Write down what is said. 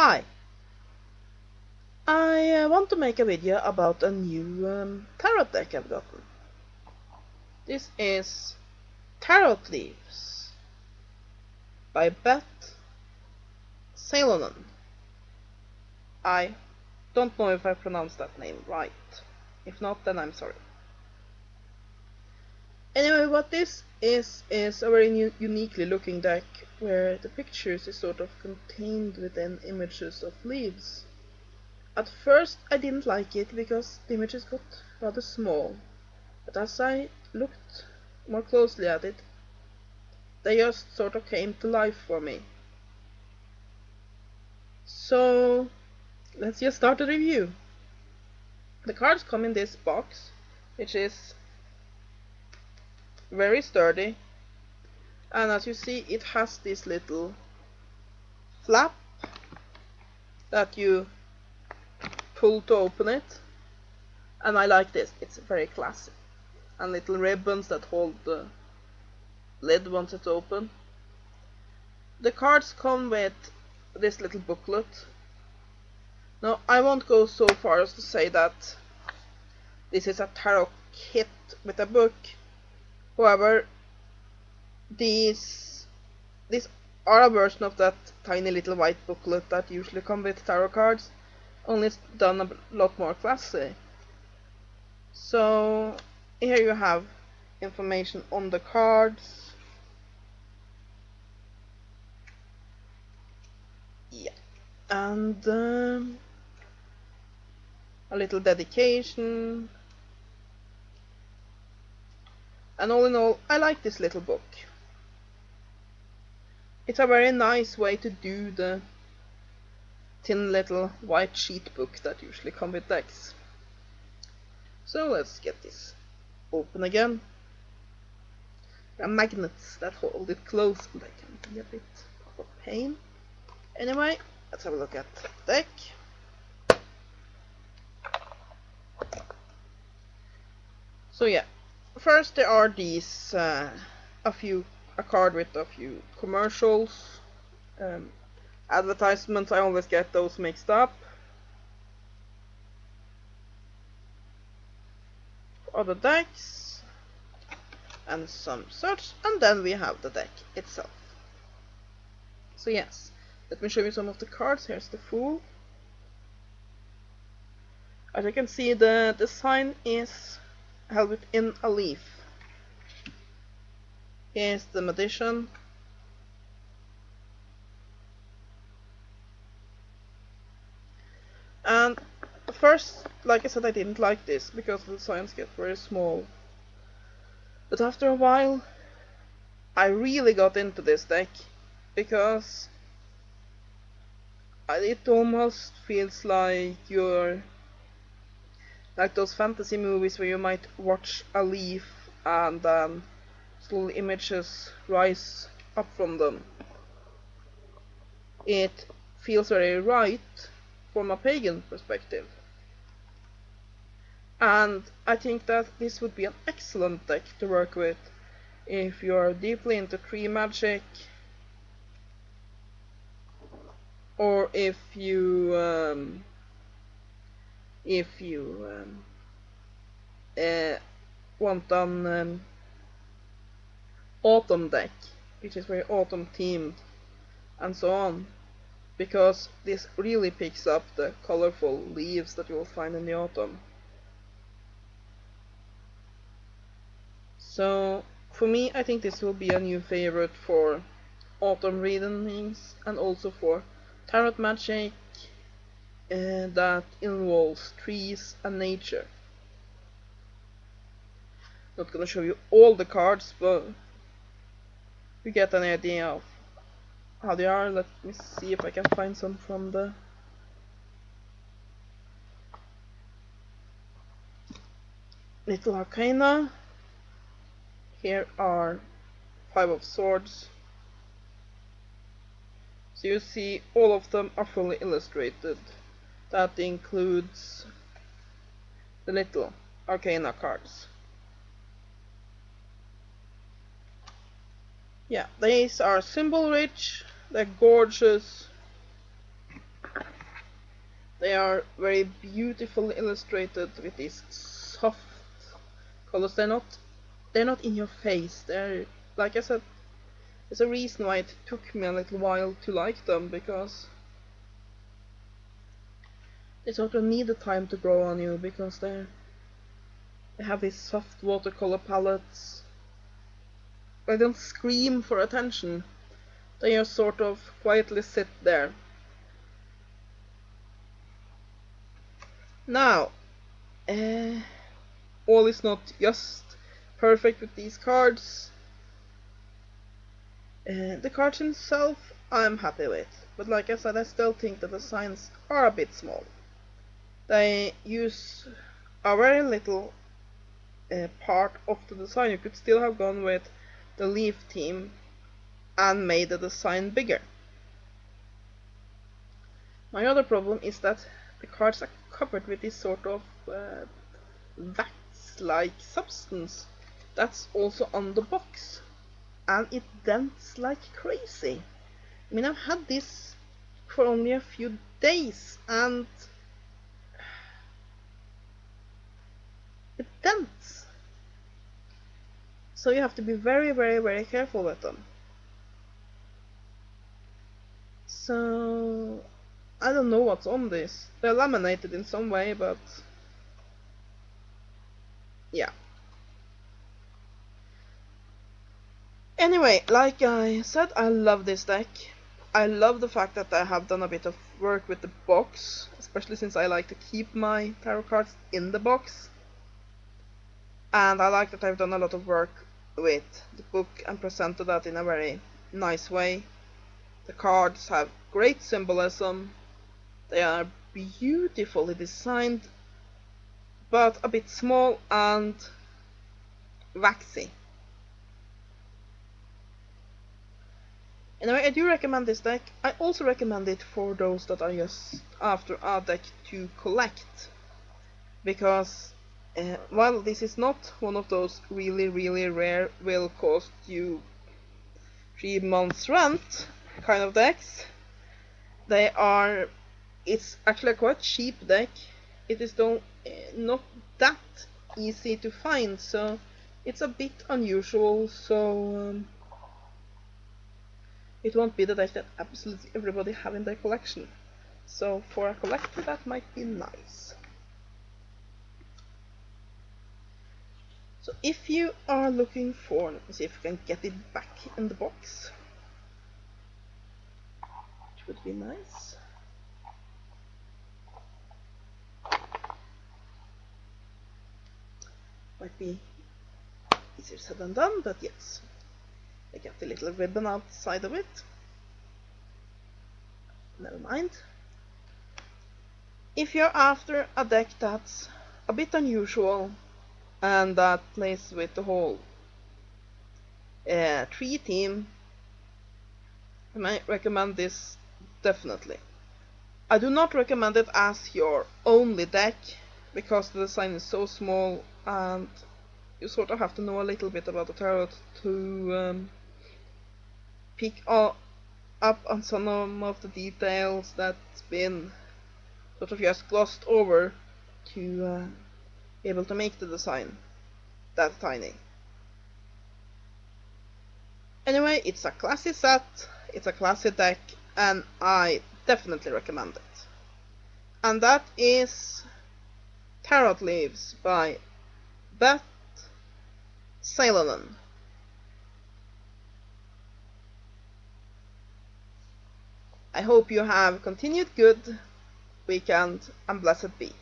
Hi, I want to make a video about a new tarot deck I've gotten. This is Tarot Leaves by Beth Seilonen. I don't know if I pronounced that name right. If not, then I'm sorry. Anyway, what this is a very uniquely looking deck where the pictures is sort of contained within images of leaves. At first I didn't like it because the images got rather small, but as I looked more closely at it, they just sort of came to life for me. So let's just start the review. The cards come in this box, which is very sturdy, and as you see, it has this little flap that you pull to open it, and I like this. It's very classy, and little ribbons that hold the lid once it's open. The cards come with this little booklet. Now, I won't go so far as to say that this is a tarot kit with a book. However, these are a version of that tiny little white booklet that usually come with tarot cards, only it's done a lot more classy. So here you have information on the cards. Yeah, and a little dedication. And all in all, I like this little book. It's a very nice way to do the thin little white sheet book that usually come with decks. So let's get this open again. There are magnets that hold it closed and they can be a bit of a pain. Anyway, let's have a look at the deck. So yeah, first there are these a card with a few commercials, advertisements. I always get those mixed up. Other decks and some such, and then we have the deck itself. So yes, let me show you some of the cards. Here's the Fool. As you can see, the design is held within a leaf. Here's the Magician. And first, like I said, I didn't like this because the designs get very small. But after a while, I really got into this deck because it almost feels like you're like those fantasy movies where you might watch a leaf and little images rise up from them. It feels very right from a pagan perspective. And I think that this would be an excellent deck to work with if you are deeply into tree magic, or if you want an autumn deck, which is very autumn themed, and so on, because this really picks up the colorful leaves that you will find in the autumn. So for me, I think this will be a new favorite for autumn readings and also for tarot magic that involves trees and nature. Not gonna show you all the cards, but you get an idea of how they are. Let me see if I can find some from the Little Arcana. Here are 5 of Swords. So you see all of them are fully illustrated. That includes the Little Arcana cards. Yeah, these are symbol rich, they're gorgeous, They are very beautifully illustrated with these soft colors. They're not in your face. They're, like I said, there's a reason why it took me a little while to like them, because they sort of need the time to grow on you, because they have these soft watercolor palettes. They don't scream for attention. They just sort of quietly sit there. Now, all is not just perfect with these cards. The cards themselves I'm happy with, but like I said, I still think that the signs are a bit small. They use a very little part of the design. You could still have gone with the leaf theme and made the design bigger. My other problem is that the cards are covered with this sort of wax-like substance that's also on the box, and it dents like crazy. I mean, I've had this for only a few days and it dents. So you have to be very, very, very careful with them. So I don't know what's on this. They're laminated in some way, but yeah. Anyway, like I said, I love this deck. I love the fact that I have done a bit of work with the box, especially since I like to keep my tarot cards in the box. And I like that I've done a lot of work with the book and presented that in a very nice way. The cards have great symbolism. They are beautifully designed, but a bit small and waxy. Anyway, I do recommend this deck. I also recommend it for those that are just after a deck to collect, because while this is not one of those really, really rare, will cost you 3 months rent kind of decks, it's actually a quite cheap deck. It is not that easy to find, so it's a bit unusual. So it won't be the deck that absolutely everybody have in their collection. So for a collector, that might be nice. So if you are looking for, let me see if I can get it back in the box, which would be nice. Might be easier said than done, but yes. I got the little ribbon outside of it. Never mind. If you're after a deck that's a bit unusual and that plays with the whole tree theme, I might recommend this definitely. I do not recommend it as your only deck, because the design is so small and you sort of have to know a little bit about the tarot to pick up on some of the details that's been sort of just glossed over to be able to make the design that tiny. Anyway, it's a classy set, it's a classy deck, and I definitely recommend it. And that is Tarot Leaves by Beth Seilonen. I hope you have continued good weekend, and blessed be.